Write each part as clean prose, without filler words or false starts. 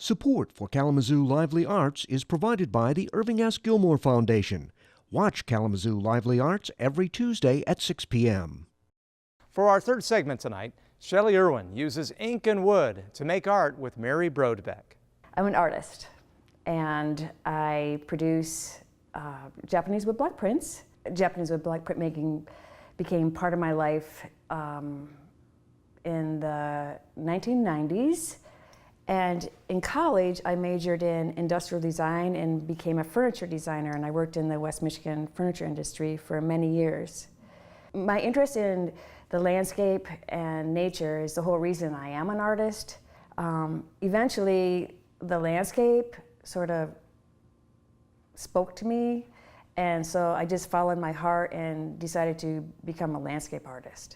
Support for Kalamazoo Lively Arts is provided by the Irving S. Gilmore Foundation. Watch Kalamazoo Lively Arts every Tuesday at 6 p.m. For our third segment tonight, Shelly Irwin uses ink and wood to make art with Mary Brodbeck. I'm an artist, and I produce Japanese woodblock prints. Japanese woodblock printmaking became part of my life in the 1990s. And in college, I majored in industrial design and became a furniture designer, and I worked in the West Michigan furniture industry for many years. My interest in the landscape and nature is the whole reason I am an artist. Eventually, the landscape sort of spoke to me, and so I just followed my heart and decided to become a landscape artist.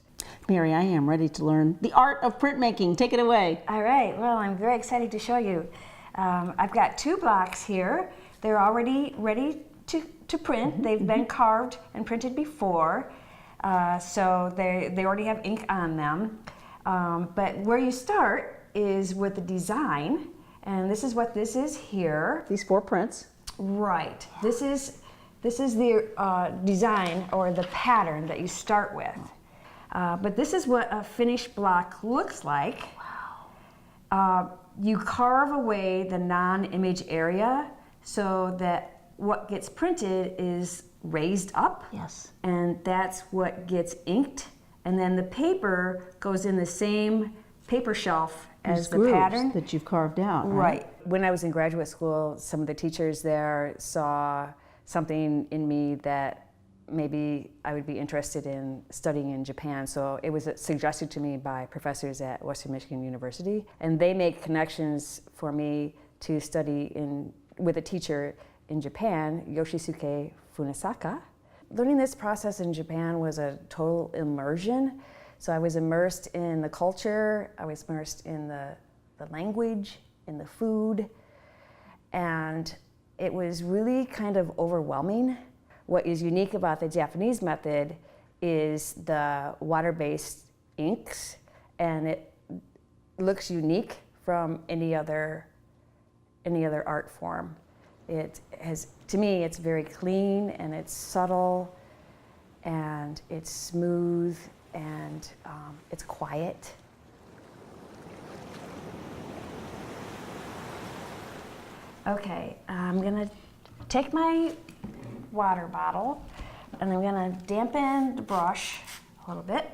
Mary, I am ready to learn the art of printmaking. Take it away. All right, well, I'm very excited to show you. I've got 2 blocks here. They're already ready to print. They've been carved and printed before, so they already have ink on them. But where you start is with the design, and this is what this is here. These 4 prints. Right. This is the design or the pattern that you start with. But this is what a finished block looks like. Wow. You carve away the non-image area so that what gets printed is raised up. Yes. And that's what gets inked. And then the paper goes in the same paper shelf as the pattern that you've carved out. Right. When I was in graduate school, some of the teachers there saw something in me that maybe I would be interested in studying in Japan. So it was suggested to me by professors at Western Michigan University, and they made connections for me to study with a teacher in Japan, Yoshisuke Funisaka. Learning this process in Japan was a total immersion. So I was immersed in the culture, I was immersed in the language, in the food, and it was really kind of overwhelming. What is unique about the Japanese method is the water-based inks, and it looks unique from any other art form. It has, to me, it's very clean and it's subtle and it's smooth and it's quiet. Okay, I'm gonna take my water bottle and I'm gonna dampen the brush a little bit.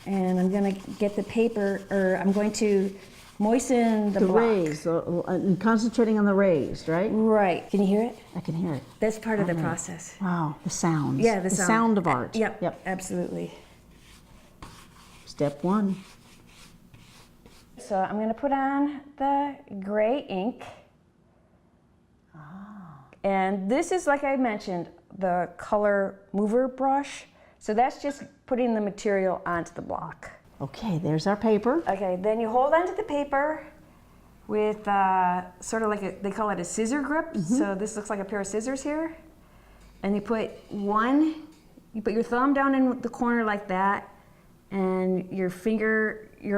And I'm gonna get the paper, or I'm going to moisten the block. Raised, and concentrating on the raised, right? Right. Can you hear it? I can hear it. That's part of the process. Wow, the sounds. Yeah, the sound of art. Yep, absolutely. Step 1. So I'm going to put on the gray ink. And this is, like I mentioned, the color mover brush. So that's just putting the material onto the block. Okay, there's our paper. Okay, then you hold onto the paper with sort of like they call it a scissor grip. So this looks like a pair of scissors here. And you put your thumb down in the corner like that, and your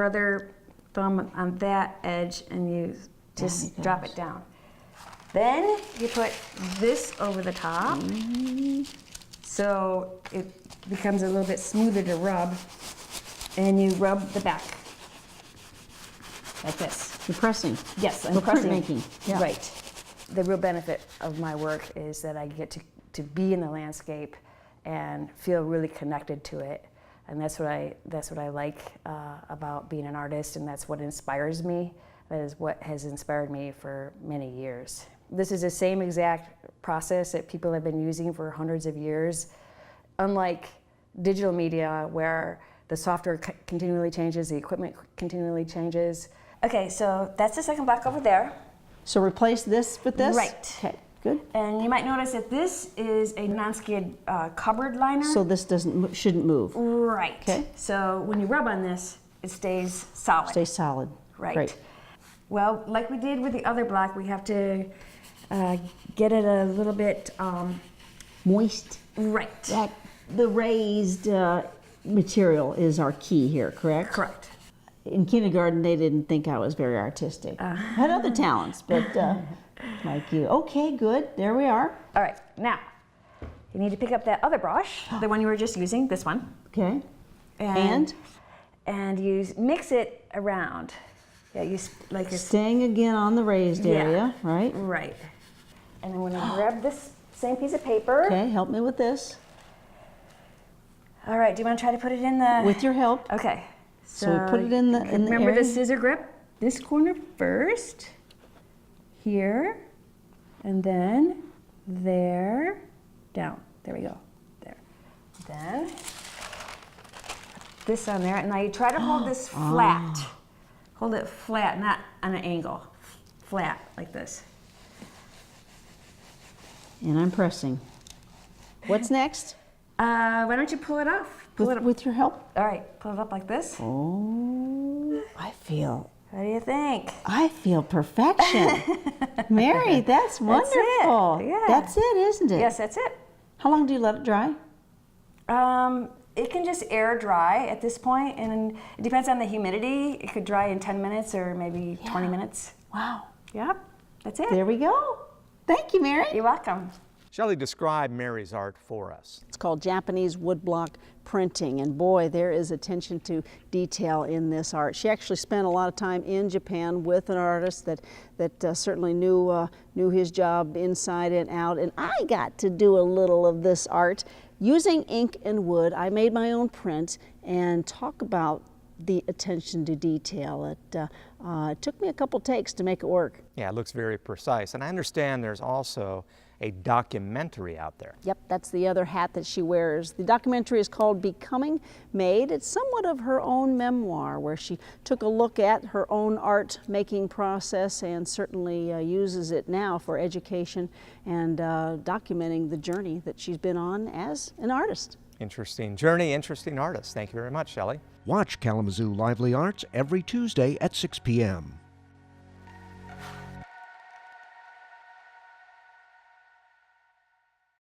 other thumb on that edge, and you just drop it down. Then you put this over the top, so it becomes a little bit smoother to rub, and you rub the back like this. You're pressing. Yes, I'm For pressing. printmaking. Yeah. Right. The real benefit of my work is that I get to be in the landscape and feel really connected to it. And that's what I like about being an artist, and that's what inspires me. That is what has inspired me for many years. This is the same exact process that people have been using for hundreds of years. Unlike digital media, where the software continually changes, the equipment continually changes. Okay, so that's the second block over there. So replace this with this? Right. Okay, good. And you might notice that this is a non-skid cupboard liner. So this shouldn't move. Right. Okay. So when you rub on this, it stays solid. Stay solid. Right. Great. Well, like we did with the other block, we have to get it a little bit Moist. right. The raised material is our key here, correct? Correct. in kindergarten, they didn't think I was very artistic. I had other talents, but like you. Okay, good. There we are. All right, now you need to pick up that other brush, the one you were just using, this one. Okay. And you mix it around. Yeah, you like staying again on the raised area, right? Right. And I'm going to grab this same piece of paper. Okay, help me with this. All right, do you want to try to put it in the... With your help. Okay. So we put it in the remember area? the scissor grip? This corner first, here, and then there, down. There we go. There. Then this on there, and now you try to hold this flat. Hold it flat, not on an angle. Flat, like this. And I'm pressing. What's next? Why don't you pull it off? With your help? All right, pull it up like this. Oh, I feel perfection. Mary, that's wonderful. That's it. Yeah. That's it, isn't it? Yes, that's it. How long do you let it dry? It can just air dry at this point, and it depends on the humidity. It could dry in 10 minutes or maybe 20 minutes. Wow. Yep, that's it. There we go. Thank you, Mary. You're welcome. Shelly described Mary's art for us. It's called Japanese Woodblock Printing, and boy, there is attention to detail in this art. She actually spent a lot of time in Japan with an artist that certainly knew his job inside and out, and I got to do a little of this art. Using ink and wood, I made my own print, and talk about the attention to detail. It took me a couple takes to make it work. Yeah, it looks very precise. And I understand there's also a documentary out there. Yep, that's the other hat that she wears. The documentary is called Becoming Made. It's somewhat of her own memoir, where she took a look at her own art making process and certainly uses it now for education and documenting the journey that she's been on as an artist. Interesting journey, interesting artist. Thank you very much, Shelly. Watch Kalamazoo Lively Arts every Tuesday at 6 p.m.